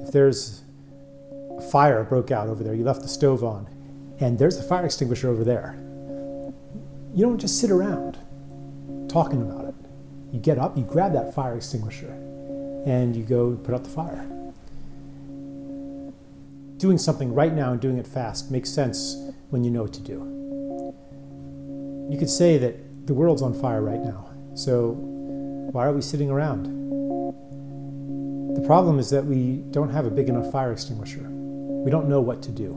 If there's a fire broke out over there, you left the stove on, and there's the fire extinguisher over there, you don't just sit around talking about it. You get up, you grab that fire extinguisher, and you go put out the fire. Doing something right now and doing it fast makes sense when you know what to do. You could say that the world's on fire right now, so why are we sitting around? The problem is that we don't have a big enough fire extinguisher. We don't know what to do.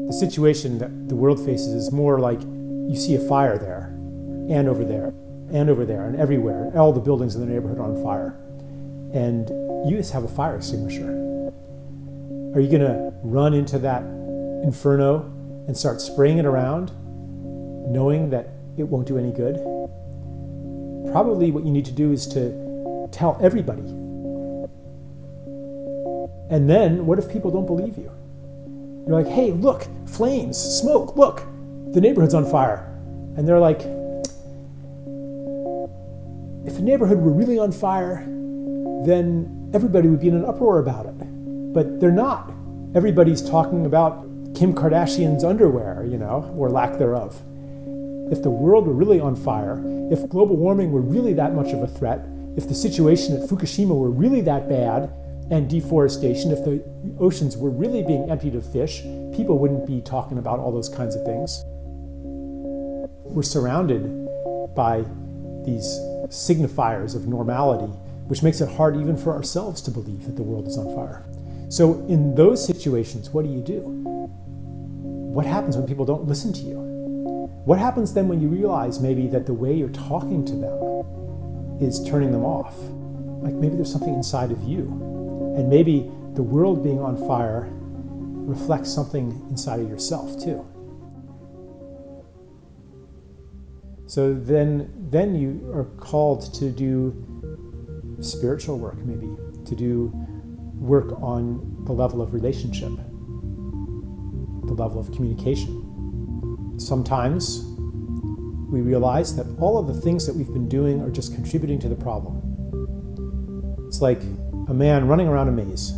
The situation that the world faces is more like you see a fire there, and over there, and over there, and everywhere. All the buildings in the neighborhood are on fire. And you just have a fire extinguisher. Are you gonna run into that inferno and start spraying it around, knowing that it won't do any good? Probably what you need to do is to tell everybody. And then, what if people don't believe you? You're like, hey, look, flames, smoke, look, the neighborhood's on fire. And they're like, if the neighborhood were really on fire, then everybody would be in an uproar about it. But they're not. Everybody's talking about Kim Kardashian's underwear, or lack thereof. If the world were really on fire, if global warming were really that much of a threat, if the situation at Fukushima were really that bad, and deforestation, if the oceans were really being emptied of fish, people wouldn't be talking about all those kinds of things. We're surrounded by these signifiers of normality, which makes it hard even for ourselves to believe that the world is on fire. So in those situations, what do? What happens when people don't listen to you? What happens then when you realize maybe that the way you're talking to them is turning them off? Like maybe there's something inside of you. And maybe the world being on fire reflects something inside of yourself too. So then you are called to do spiritual work, maybe, to do work on the level of relationship, the level of communication. Sometimes we realize that all of the things that we've been doing are just contributing to the problem. It's like a man running around a maze,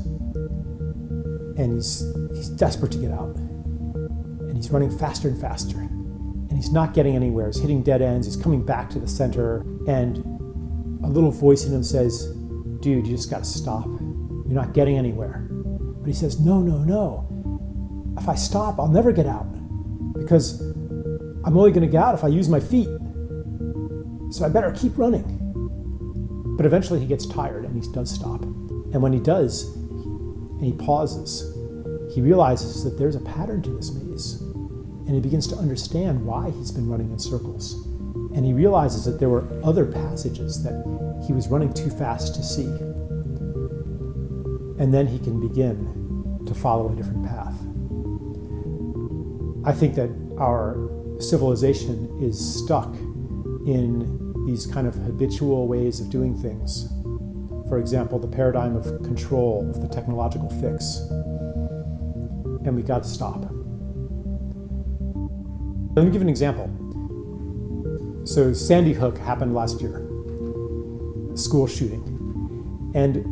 and he's desperate to get out, and he's running faster and faster, and he's not getting anywhere. He's hitting dead ends. He's coming back to the center, and a little voice in him says, dude, you just got to stop. You're not getting anywhere. But he says, no. If I stop, I'll never get out, because I'm only going to get out if I use my feet. So I better keep running. But eventually he gets tired and he does stop. And when he does, and he pauses, he realizes that there's a pattern to this maze. And he begins to understand why he's been running in circles. And he realizes that there were other passages that he was running too fast to see. And then he can begin to follow a different path. I think that our civilization is stuck in these kind of habitual ways of doing things. For example, the paradigm of control, of the technological fix. And we got to stop. Let me give an example. So Sandy Hook happened last year, a school shooting. And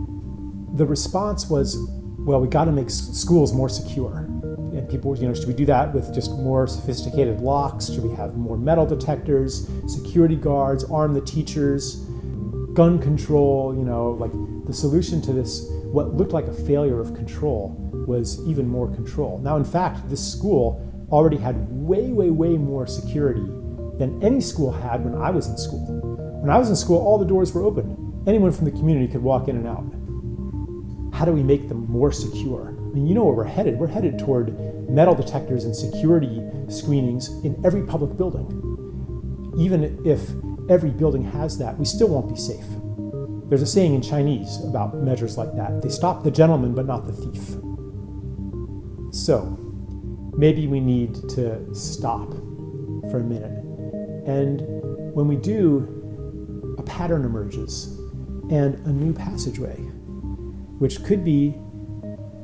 the response was, well, we got to make schools more secure. And people, should we do that with just more sophisticated locks? Should we have more metal detectors, security guards, arm the teachers, gun control? Like the solution to this, what looked like a failure of control, was even more control. Now, in fact, this school already had way more security than any school had when I was in school. When I was in school, all the doors were open. Anyone from the community could walk in and out. How do we make them more secure? I mean, you know where we're headed. We're headed toward metal detectors and security screenings in every public building. Even if every building has that, we still won't be safe. There's a saying in Chinese about measures like that. They stop the gentleman, but not the thief. So maybe we need to stop for a minute. And when we do, a pattern emerges and a new passageway, which could be,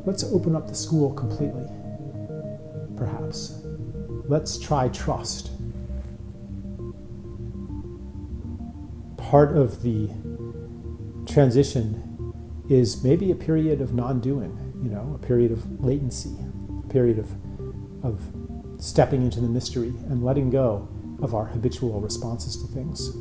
let's open up the school completely, perhaps. Let's try trust. Part of the transition is maybe a period of non-doing. a period of latency, a period of stepping into the mystery and letting go of our habitual responses to things.